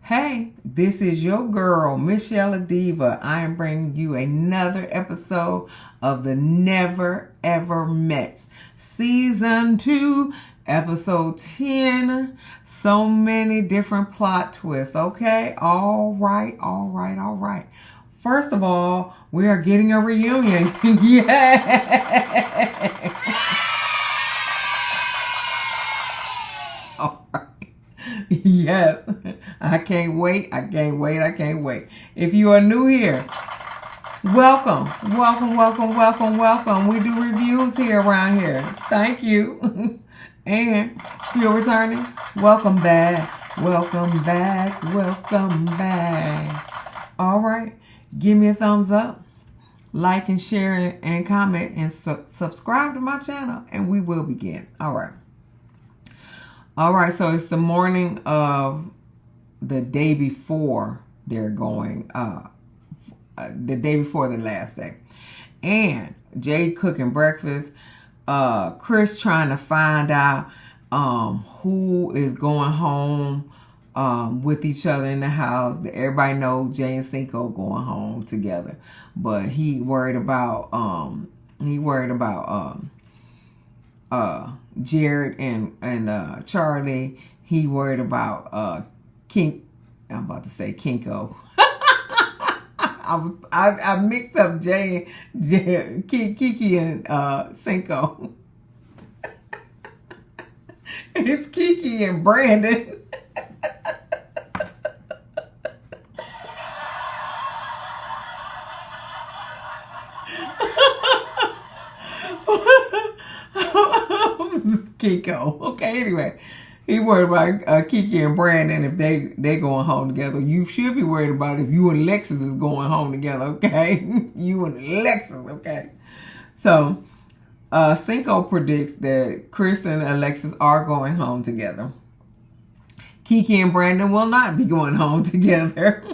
Hey, this is your girl, msyelladiva. I am bringing you another episode of the Never Ever Met Season 2, Episode 10. So many different plot twists, okay? All right. First of all, we are getting a reunion. Yay! All right. Yes, I can't wait. If you are new here, welcome. We do reviews here around here. Thank you. And if you're returning, welcome back. All right, give me a thumbs up, like and share and comment and subscribe to my channel, and we will begin. All right, so it's the morning of the day before they're going, the day before the last day. And Jay cooking breakfast, Chris trying to find out who is going home with each other in the house. Everybody knows Jay and Cinco going home together. But he worried about Jared and Charli. He worried about I'm about to say Kinko. I mixed up Jay, KeKe and Cinco. It's KeKe and Brandon. Kiko. Okay, anyway. He worried about KeKe and Brandon if they going home together. You should be worried about if you and Lexus is going home together, okay? You and Lexus, okay? So, Cinco predicts that Chris and Alexis are going home together. KeKe and Brandon will not be going home together.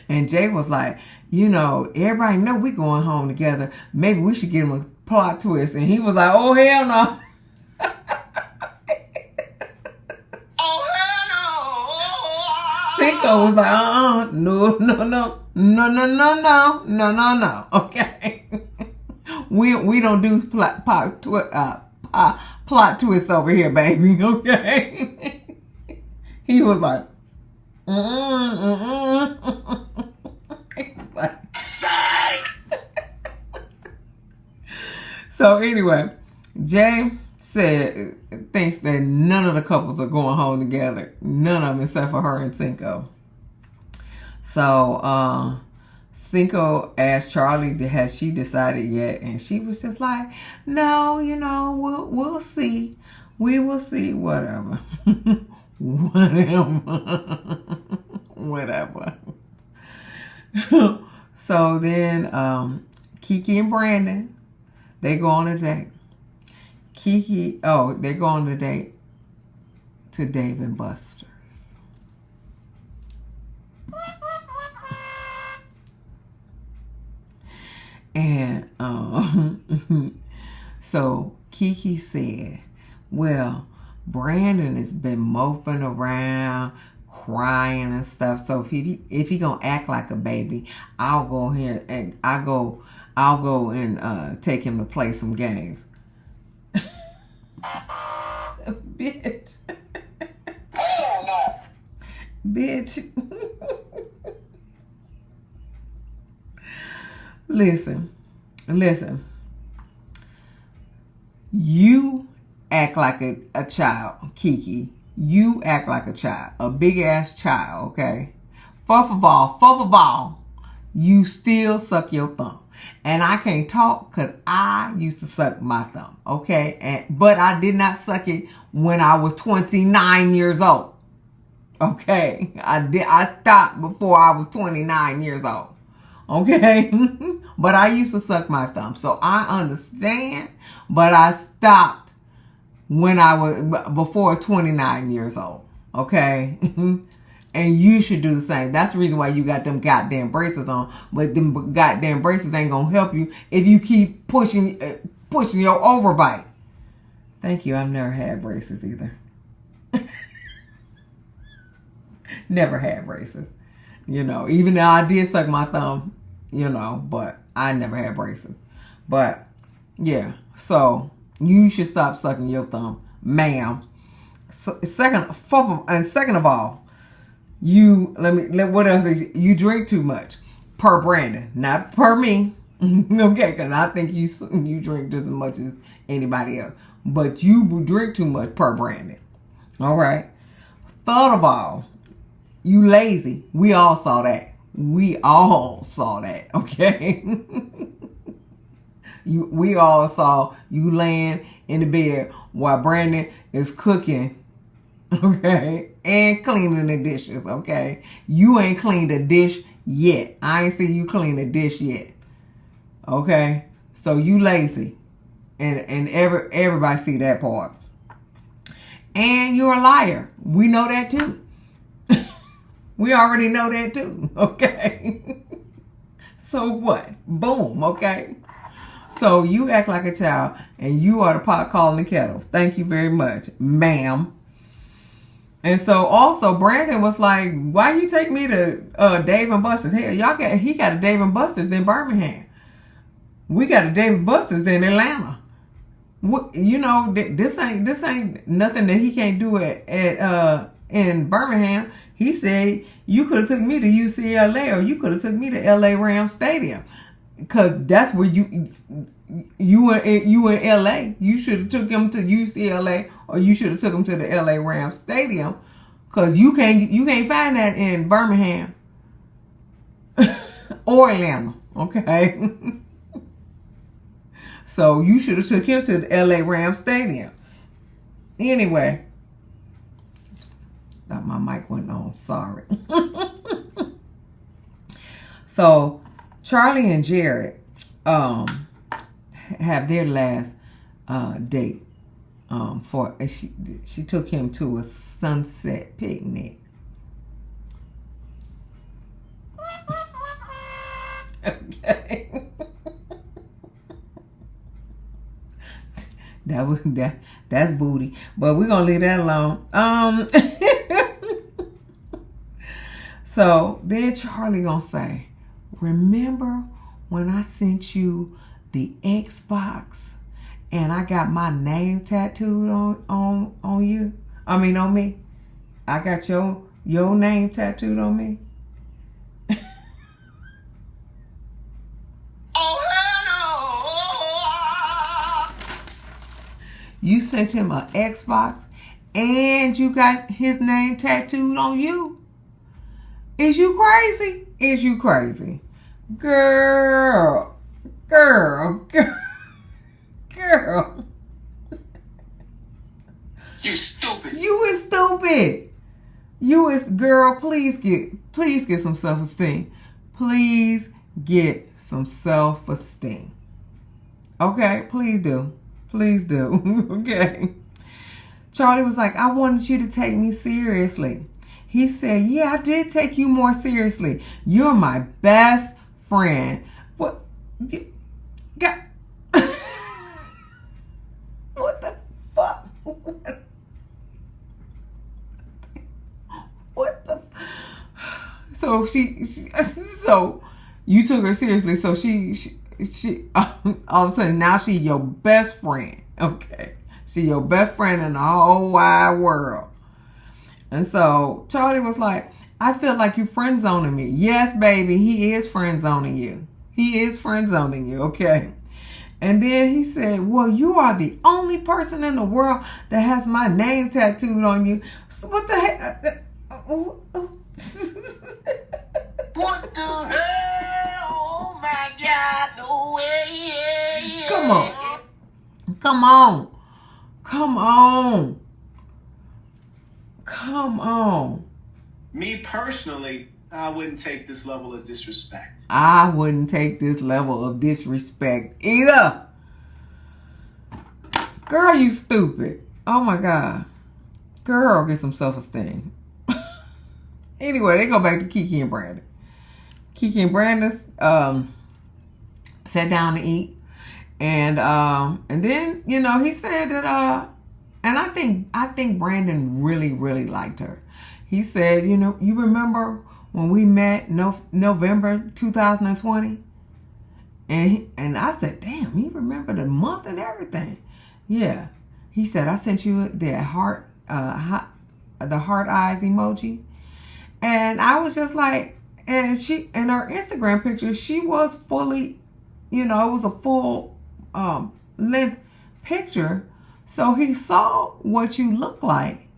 And Jay was like, everybody know we going home together. Maybe we should give him a plot twist. And he was like, oh, hell no. Cinco was like, no. Okay. We don't do plot twists over here, baby. Okay. He was like, So anyway, Jay thinks that none of the couples are going home together. None of them except for her and Cinco. So Cinco asked Charli, has she decided yet? And she was just like, no, we'll see. We will see. Whatever. Whatever. So then KeKe and Brandon, they go on a date. They go on a date to Dave and Buster's. And so KeKe said, well, Brandon has been moping around, crying and stuff. So if he gonna act like a baby, I'll go here and I'll go and take him to play some games. Bitch. Hell no. Bitch. Listen. You act like a child, KeKe. You act like a child, a big ass child, okay? First of all, you still suck your thumb. And I can't talk because I used to suck my thumb, okay? But I did not suck it when I was 29 years old, okay? I stopped before I was 29 years old, okay? But I used to suck my thumb, so I understand. But I stopped when I was before 29 years old, okay? And you should do the same. That's the reason why you got them goddamn braces on. But them goddamn braces ain't gonna help you if you keep pushing your overbite. Thank you. I've never had braces either. Never had braces. Even though I did suck my thumb, but I never had braces. But yeah, so you should stop sucking your thumb, ma'am. So, second of all, what else you drink too much per Brandon, not per me. Okay, because I think you drink just as much as anybody else, but you drink too much per Brandon. All right. Third of all, you lazy. We all saw that. Okay. We all saw you laying in the bed while Brandon is cooking, okay, and cleaning the dishes, okay. You ain't cleaned a dish yet. I ain't seen you clean a dish yet, okay. So you lazy, and everybody see that part. And you're a liar. We know that too. We already know that too, okay. So what? Boom, okay. So you act like a child, and you are the pot calling the kettle. Thank you very much, ma'am. And so also Brandon was like, "Why you take me to Dave and Buster's? Hell, he got a Dave and Buster's in Birmingham. We got a Dave and Buster's in Atlanta. What, this ain't nothing that he can't do at in Birmingham." He said, "You could have took me to UCLA, or you could have took me to LA Rams Stadium. Because that's where you in LA. You should have took him to UCLA, or you should have took him to the LA Rams Stadium, because you can't find that in Birmingham or Atlanta, okay." So you should have took him to the LA Rams Stadium. Anyway, thought my mic went on. Sorry. So Charli and Jared have their last date. She took him to a sunset picnic. Okay. That's booty, but we're gonna leave that alone. So then Charli gonna say, "Remember when I sent you the Xbox and I got my name tattooed on you? I mean on me. I got your name tattooed on me." You sent him an Xbox and you got his name tattooed on you? Is you crazy? Is you crazy? Girl. You stupid. You is stupid. Girl, please get some self-esteem. Please get some self-esteem. Okay, please do. Please do. Okay. Charli was like, "I wanted you to take me seriously." He said, "Yeah, I did take you more seriously. You're my best friend." What? What the fuck? What the? So so you took her seriously. So she all of a sudden now she your best friend. Okay, she your best friend in the whole wide world. And so Charli was like, "I feel like you friend zoning me." Yes, baby, he is friend zoning you. He is friend zoning you. Okay. And then he said, "Well, you are the only person in the world that has my name tattooed on you." So what the heck? What the hell? Oh my God, no way. Come on. Come on. Come on. Come on. Me personally, I wouldn't take this level of disrespect. I wouldn't take this level of disrespect either. Girl, you stupid. Oh my God. Girl, get some self-esteem. Anyway, they go back to KeKe and Brandon. KeKe and Brandon sat down to eat. And then, he said that and I think Brandon really, really liked her. He said, you remember when we met November 2020? And I said, damn, he remembered the month and everything. Yeah. He said, I sent you the heart eyes emoji. And I was just like, and in her Instagram picture, she was fully, it was a full length picture. So he saw what you look like.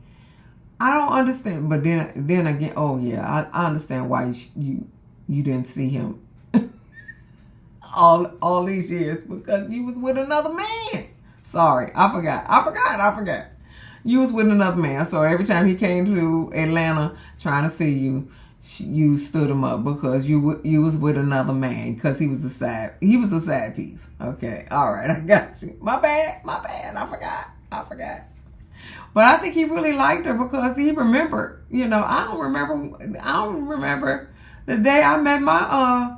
I don't understand. But then again, oh yeah, I understand why you didn't see him all these years, because you was with another man. Sorry, I forgot. You was with another man. So every time he came to Atlanta trying to see you, you stood him up because you was with another man, because he was a side piece. Okay, all right, I got you. My bad. I forgot. But I think he really liked her because he remembered. I don't remember the day I met my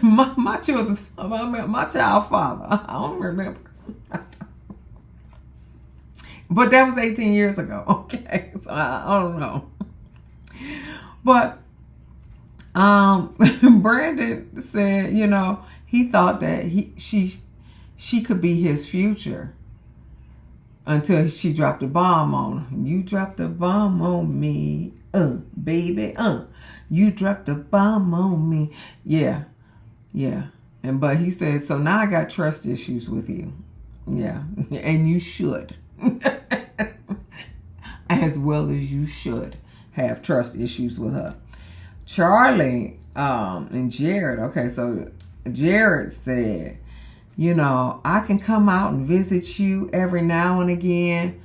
my children's my child's father. I don't remember. But that was 18 years ago. Okay, so I don't know. But Brandon said, he thought that she could be his future until she dropped a bomb on him. You dropped a bomb on me, baby, you dropped a bomb on me. Yeah. But he said, so now I got trust issues with you. Yeah, and you should. As well as you should have trust issues with her. Charli and Jared. Okay, so Jared said, I can come out and visit you every now and again,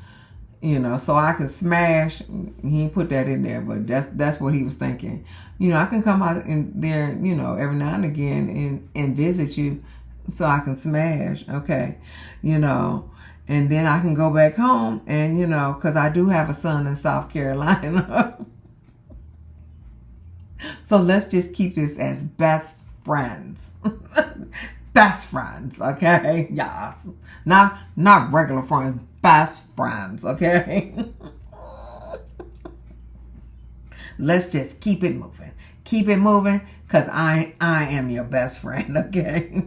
so I can smash. He didn't put that in there, but that's what he was thinking. I can come out in there, every now and again and visit you so I can smash. Okay, and then I can go back home and, because I do have a son in South Carolina. So let's just keep this as best friends. Best friends, okay? Yes. Not regular friends, best friends, okay? Let's just keep it moving. Keep it moving, because I am your best friend, okay?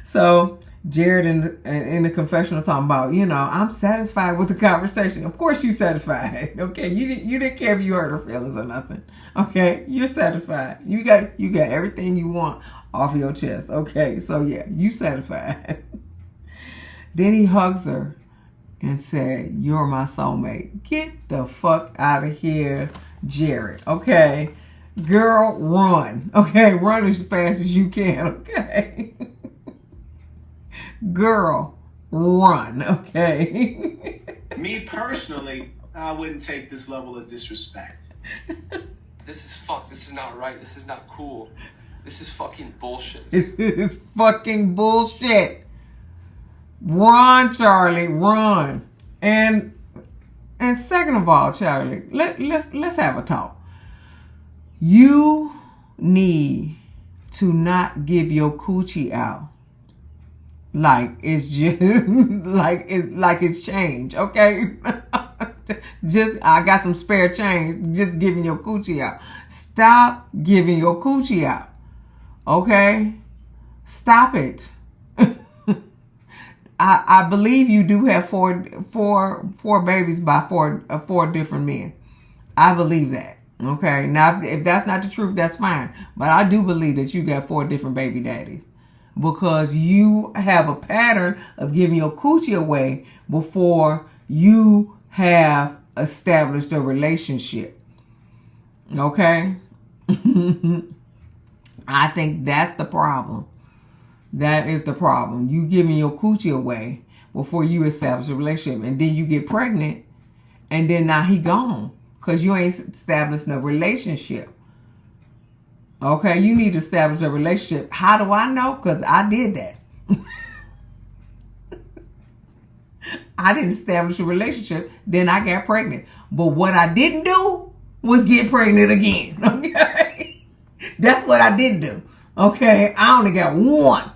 So Jared in the confessional talking about, I'm satisfied with the conversation. Of course you satisfied, okay? You didn't care if you hurt her feelings or nothing, okay? You're satisfied. You got everything you want off your chest, okay? So yeah, you satisfied. Then he hugs her and said, you're my soulmate. Get the fuck out of here, Jared, okay? Girl, run, okay? Run as fast as you can, okay? Girl, run, okay? Me personally, I wouldn't take this level of disrespect. This is fucked. This is not right. This is not cool. This is fucking bullshit. It is fucking bullshit. Run, Charli, run. And second of all, Charli, let's have a talk. You need to not give your coochie out like it's just like it's change, okay? Just I got some spare change, just giving your coochie out. Stop giving your coochie out, okay? Stop it. I believe you do have four babies by four different men. I believe that. Okay, now if that's not the truth, that's fine. But I do believe that you got 4 different baby daddies, because you have a pattern of giving your coochie away before you have established a relationship. Okay? I think that's the problem. That is the problem. You giving your coochie away before you establish a relationship. And then you get pregnant, and then now he gone. Because you ain't established a relationship. Okay, you need to establish a relationship. How do I know? Because I did that. I didn't establish a relationship. Then I got pregnant. But what I didn't do was get pregnant again. Okay? That's what I didn't do. Okay? I only got one.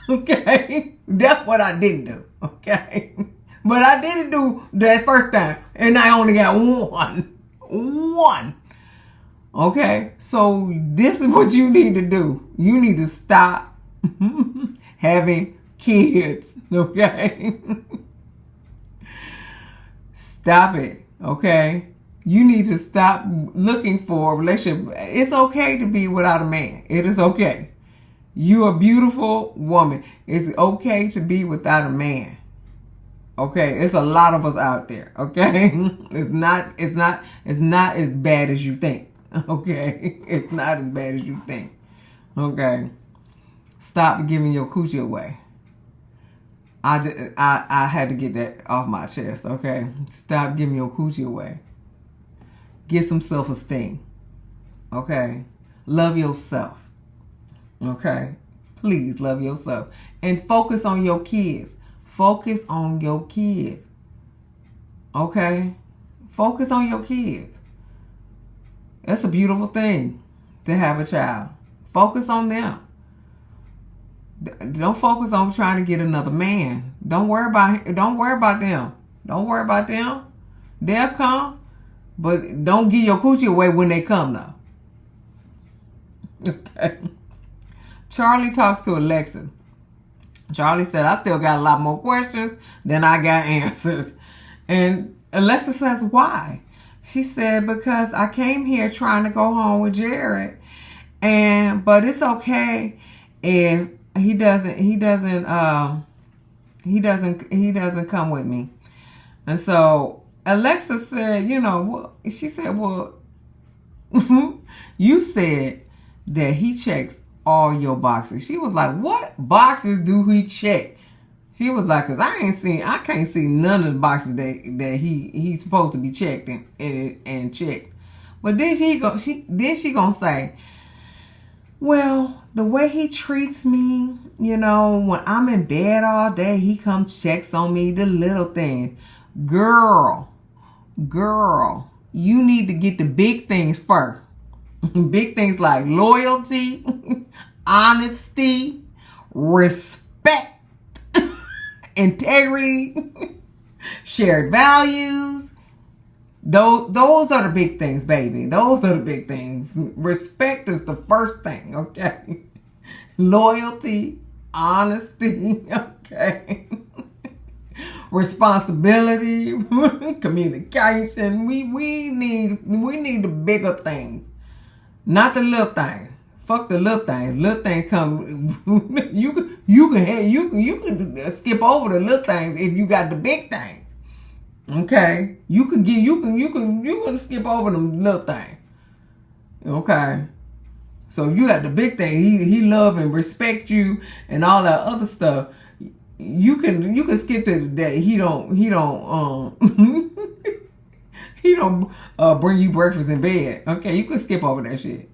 Okay? That's what I didn't do. Okay? But I didn't do that first time. And I only got one. One. Okay? So this is what you need to do. You need to stop having kids. Okay? Stop it. Okay? You need to stop looking for a relationship. It's okay to be without a man. It is okay. You're a beautiful woman. It's okay to be without a man. Okay, it's a lot of us out there. Okay, it's not as bad as you think. Okay, it's not as bad as you think. Okay, stop giving your coochie away. I had to get that off my chest. Okay, stop giving your coochie away. Get some self-esteem. Okay, love yourself. Okay, please love yourself and focus on your kids. Focus on your kids. Okay? Focus on your kids. That's a beautiful thing to have a child. Focus on them. Don't focus on trying to get another man. Don't worry about them. Don't worry about them. They'll come, but don't give your coochie away when they come though. Okay. Charli talks to Alexa. Charli said, I still got a lot more questions than I got answers. And Alexa says, why? She said, because I came here trying to go home with Jared. But it's okay if he doesn't come with me. And so Alexa said, she said, well, you said that he checks all your boxes. She was like, what boxes do he check? She was like, cause I can't see none of the boxes that he's supposed to be checked and checked. But then she gonna say, well, the way he treats me, when I'm in bed all day, he comes checks on me, the little things. Girl, you need to get the big things first. Big things like loyalty, honesty, respect, integrity, shared values. Those are the big things, baby. Those are the big things. Respect is the first thing, okay? Loyalty, honesty, okay? Responsibility, communication. We need the bigger things. Not the little things. Fuck the little things. Little things come. You can skip over the little things if you got the big things. Okay, you can skip over the little things. Okay, so if you got the big thing. He love and respect you and all that other stuff. You can skip that. He don't bring you breakfast in bed. Okay, you can skip over that shit.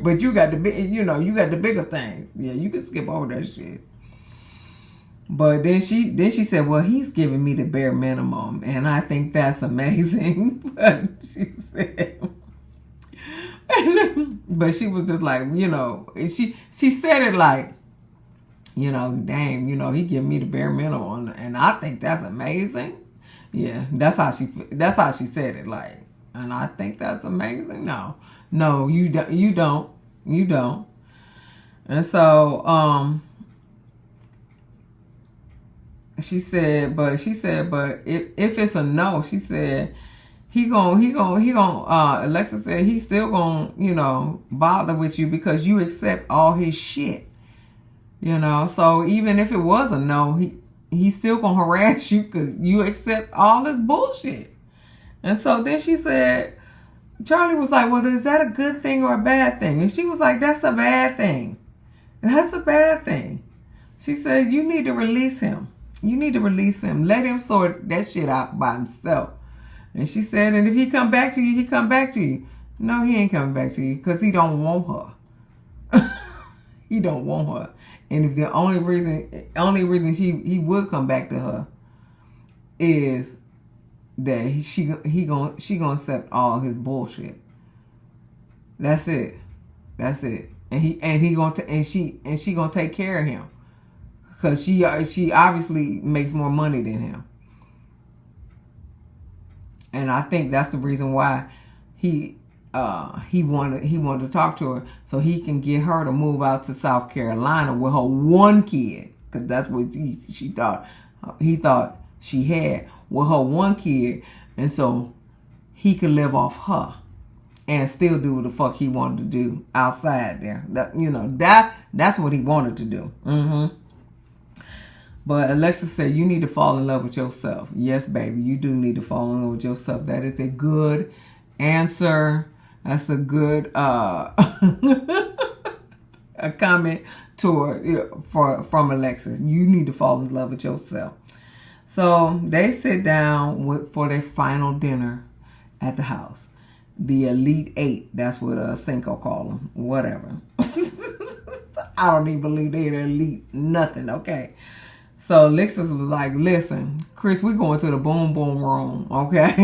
But you got the big, you got the bigger things. Yeah, you can skip over that shit. But then she said, well, he's giving me the bare minimum, and I think that's amazing. But she said, but she was just like, she said it like, dang, he give me the bare minimum, and I think that's amazing. Yeah, that's how she said it, like, and I think that's amazing. No, you don't. And so, she said, but if it's a no, she said, Alexa said he's still gonna, bother with you because you accept all his shit. So even if it was a no, he's still gonna harass you because you accept all this bullshit. And so then she said, Charli was like, well, is that a good thing or a bad thing? And she was like, that's a bad thing. That's a bad thing. She said, you need to release him. Let him sort that shit out by himself. And she said, and if he come back to you, he come back to you. No, he ain't coming back to you because he don't want her. He don't want her. And if the only reason he would come back to her is that she gonna accept all his bullshit. That's it. And she gonna take care of him. because she obviously makes more money than him. And I think that's the reason why he wanted to talk to her, so he can get her to move out to South Carolina with her one kid, because that's what he thought she had, with her one kid, and so he could live off her and still do what the fuck he wanted to do outside there. That's what he wanted to do. But Alexis said, you need to fall in love with yourself. Yes, baby, you do need to fall in love with yourself. That is a good answer. That's a good a comment from Alexis. You need to fall in love with yourself. So they sit down for their final dinner at the house. The Elite Eight. That's what Cinco call them. Whatever. I don't even believe they're elite nothing. Okay. So Alexis was like, listen, Chris, we're going to the boom boom room, okay?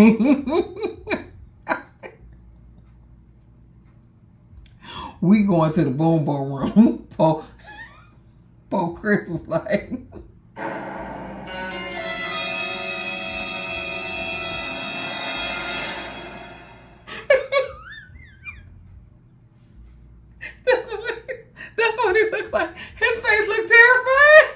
We going to the boom boom room. Poor Chris was like... That's what he looked like. His face looked terrified.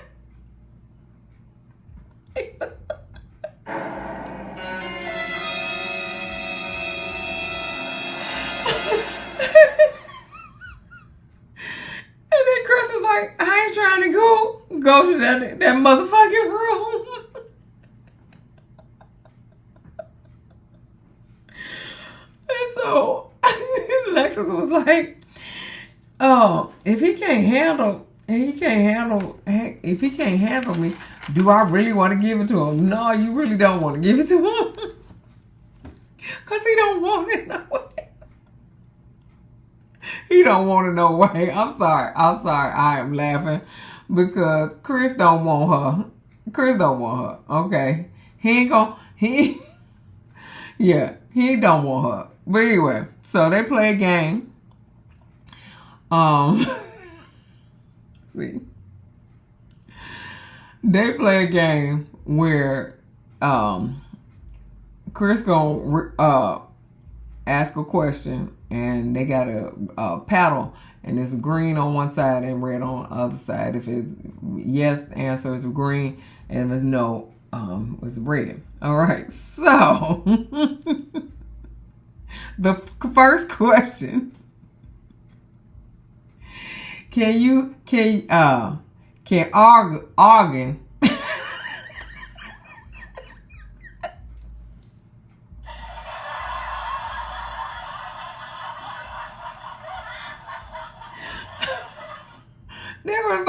And then Chris was like, I ain't trying to go to that motherfucking room. And so Alexis was like, oh, if he can't handle me, do I really want to give it to him? No, you really don't want to give it to him. Because he don't want it no way. He don't want it no way. I'm sorry. I am laughing because Chris don't want her. Okay. He don't want her. But anyway, so they play a game. See. They play a game where Chris gonna ask a question, and they got a paddle, and it's green on one side and red on the other side. If it's yes, the answer is green, and if it's no, it's red. All right, so the first question: Can Argan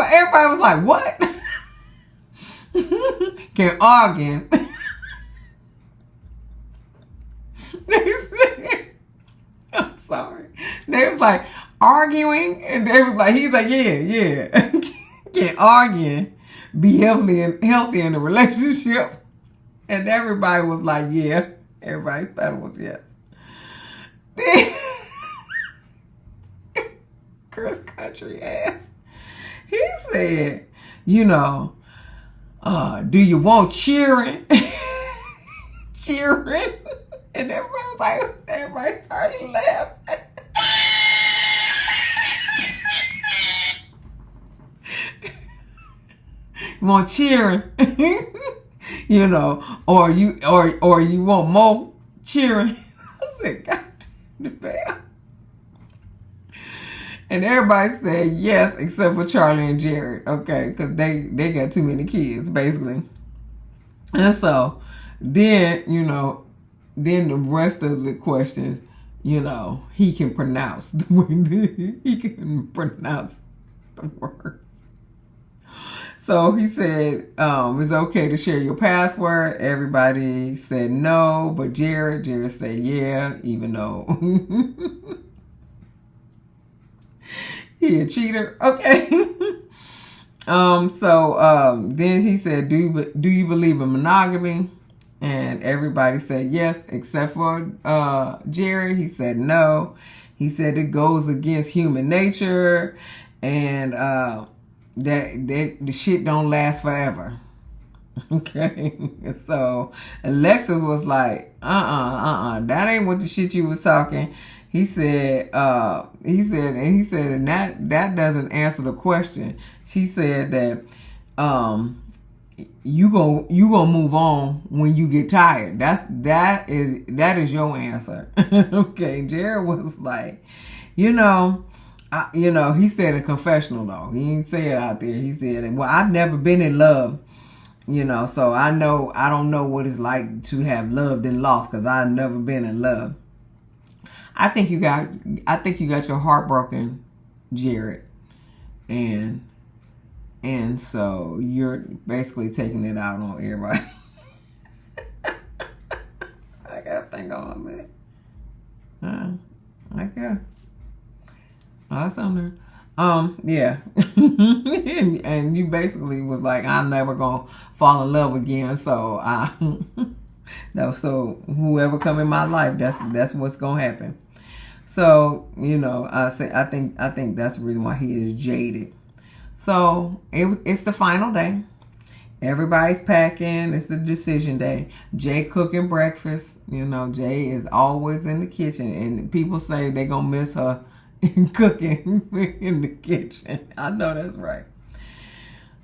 everybody was like, what? Can Argan they said, I'm sorry. They was like arguing, and they was like, he's like, yeah. Can arguing be healthy in a relationship? And everybody was like, yeah. Everybody thought it was yes. Then Chris Country asked, he said, do you want cheering? Cheering? And everybody started laughing. You want cheering? Or you want more cheering? I said, God damn. And everybody said yes, except for Charli and Jared, okay? Because they got too many kids, basically. And so, then the rest of the questions, he can pronounce the words. So he said, it's okay to share your password. Everybody said no, but Jared said yeah, even though he a cheater. Okay. Then he said, do you believe in monogamy? And everybody said yes, except for Jared. He said no. He said it goes against human nature. And that the shit don't last forever. Okay, so Alexis was like, that ain't what the shit you was talking. He said, and that doesn't answer the question. She said that, you gonna move on when you get tired. That is your answer. Okay, Jared was like, he said in confessional though. He didn't say it out there. He said, well, I've never been in love. So I don't know what it's like to have loved and lost because I've never been in love. I think you got your heart broken, Jared, and so you're basically taking it out on everybody. I gotta think on that. Okay. That's on there. Yeah. and you basically was like, I'm never gonna fall in love again. So so whoever come in my life, that's what's gonna happen. So, I think that's the reason why he is jaded. So it's the final day. Everybody's packing. It's the decision day. Jay cooking breakfast. Jay is always in the kitchen, and people say they're gonna miss her cooking in the kitchen. I know that's right.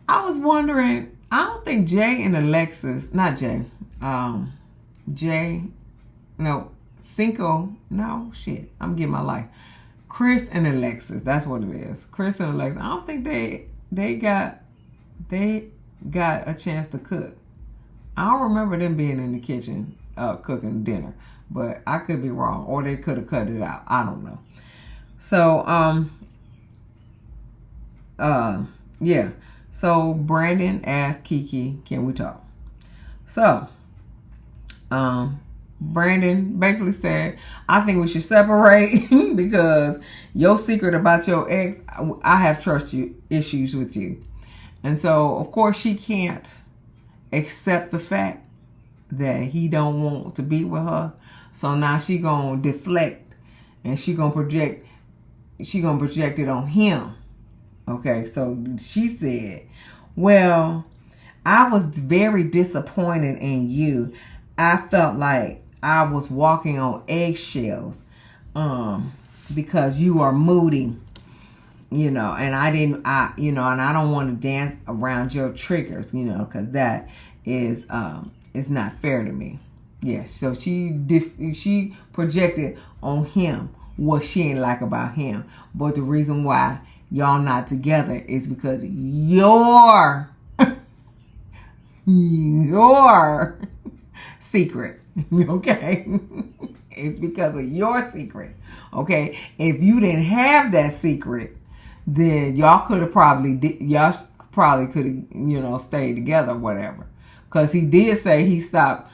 I was wondering, I don't think Jay and Alexis, not Jay, I'm getting my life. Chris and Alexis, that's what it is. Chris and Alexis, I don't think they got a chance to cook. I don't remember them being in the kitchen cooking dinner, but I could be wrong, or they could have cut it out. I don't know. So, yeah. So Brandon asked KeKe, can we talk? So, Brandon basically said, I think we should separate because your secret about your ex, I have trust issues with you. And so, of course, she can't accept the fact that he don't want to be with her. So now she gonna deflect and she gonna project it on him. Okay, so she said, well, I was very disappointed in you. I felt like I was walking on eggshells because you are moody, and and I don't want to dance around your triggers, because that is not fair to me. Yeah, so she projected on him what she ain't like about him. But the reason why y'all not together is because your secret. Okay? It's because of your secret. Okay? If you didn't have that secret, then y'all could have probably could have, stayed together or whatever. Because he did say he stopped,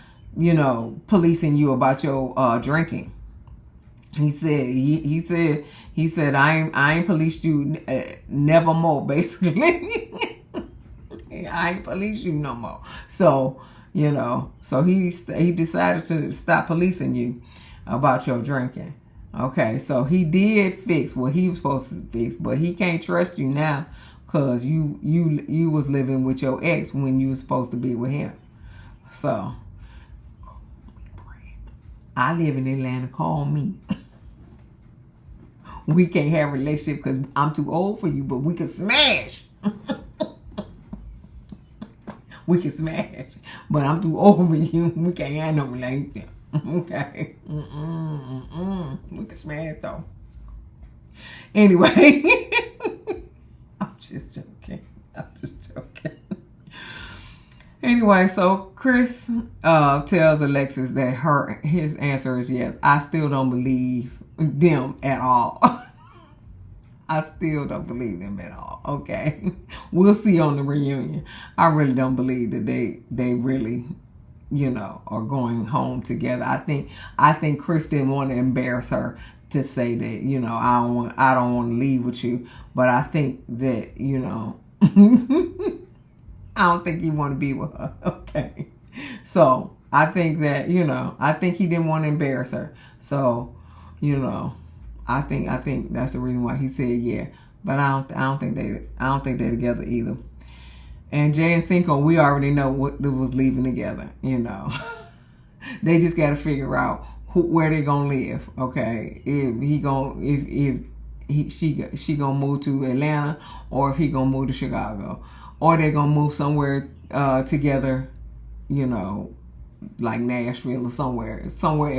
policing you about your drinking. He said I ain't policed you never more, basically. I ain't policed you no more. So, so he decided to stop policing you about your drinking. Okay, so he did fix what he was supposed to fix, but he can't trust you now because you was living with your ex when you was supposed to be with him. So, I live in Atlanta. Call me. We can't have a relationship because I'm too old for you, but we can smash. We can smash, but I'm too old for you. We can't have no relationship. Okay. We can smash though. Anyway, I'm just joking. Anyway, so Chris tells Alexis that his answer is yes. I still don't believe them at all. I still don't believe them at all. Okay. We'll see on the reunion. I really don't believe that they really, are going home together. I think Chris didn't want to embarrass her to say that, I don't want to leave with you. But I think that, I don't think he want to be with her. Okay. So I think that, I think he didn't want to embarrass her. So, I think that's the reason why he said yeah. But I don't think they're together either. And Jay and Cinco, we already know what they was leaving together. You know, they just got to figure out where they gonna live. Okay, she gonna move to Atlanta, or if he gonna move to Chicago, or they gonna move somewhere together. You know, like Nashville or somewhere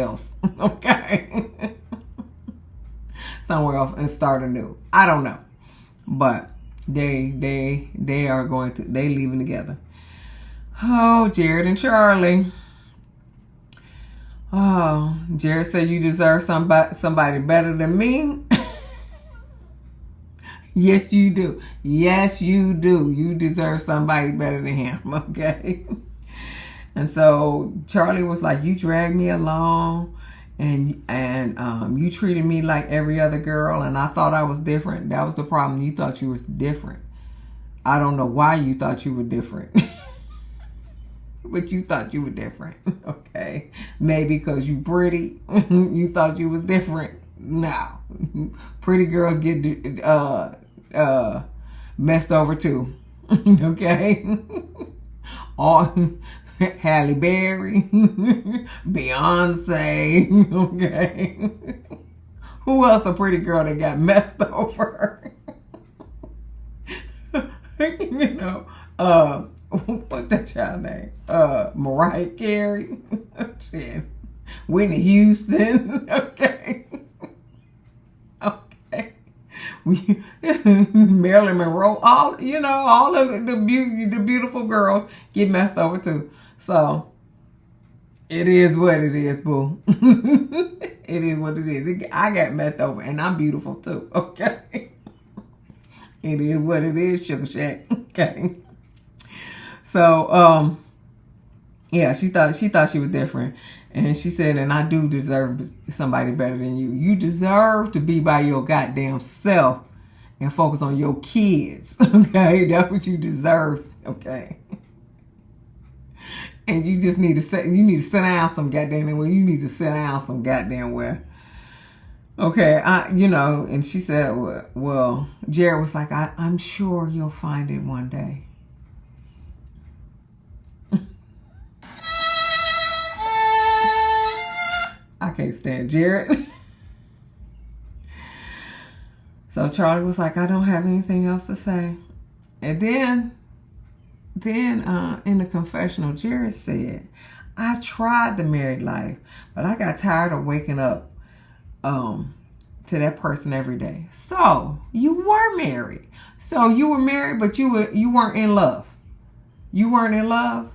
else. Okay, somewhere else and start anew. I don't know, but they leaving together. Oh, Jared and Charli. Oh, Jared said you deserve somebody better than me. Yes, you do. Yes, you do. You deserve somebody better than him. Okay. And so Charli was like, you dragged me along, and you treated me like every other girl, and I thought I was different. That was the problem. You thought you was different. I don't know why you thought you were different. But you thought you were different. Okay. Maybe because you pretty. You thought you was different. No. Pretty girls get messed over too. Okay. All Halle Berry, Beyonce, okay. Who else a pretty girl that got messed over? You know, what's that child name? Mariah Carey, shit. Whitney Houston, okay. Okay. Marilyn Monroe, all of the beautiful girls get messed over too. So it is what it is, boo. It is what it is. I got messed over, and I'm beautiful too. Okay. It is what it is, Sugar Shack. Okay. So yeah, she thought she was different, and she said, and I do deserve somebody better than you. You deserve to be by your goddamn self and focus on your kids. Okay, that's what you deserve. Okay. And you just need to sit down some goddamn where. You need to sit down some goddamn where. Okay, and she said, well, Jared was like, I'm sure you'll find it one day. I can't stand Jared. So Charli was like, I don't have anything else to say. And then in the confessional, Jared said, I tried the married life, but I got tired of waking up to that person every day. So you were married. So you were married, but you weren't in love. You weren't in love.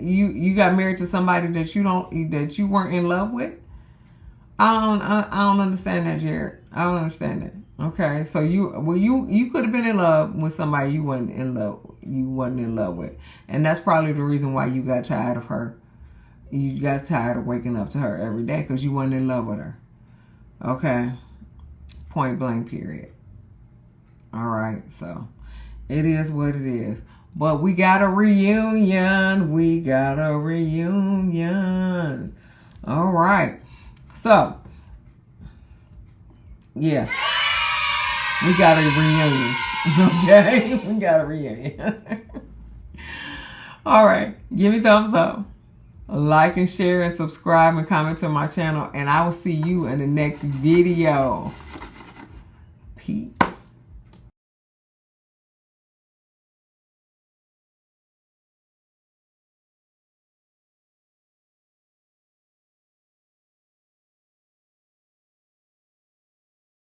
You got married to somebody that you weren't in love with. I don't understand that, Jared. I don't understand that. Okay, so you could have been in love with somebody you wasn't in love with, and that's probably the reason why you got tired of her. You got tired of waking up to her every day because you wasn't in love with her. Okay, point blank, period. All right, so it is what it is. But we got a reunion. We got a reunion. All right. So, yeah. We got a reunion. Okay? We got a reunion. All right. Give me thumbs up. Like and share and subscribe and comment to my channel. And I will see you in the next video. Peace.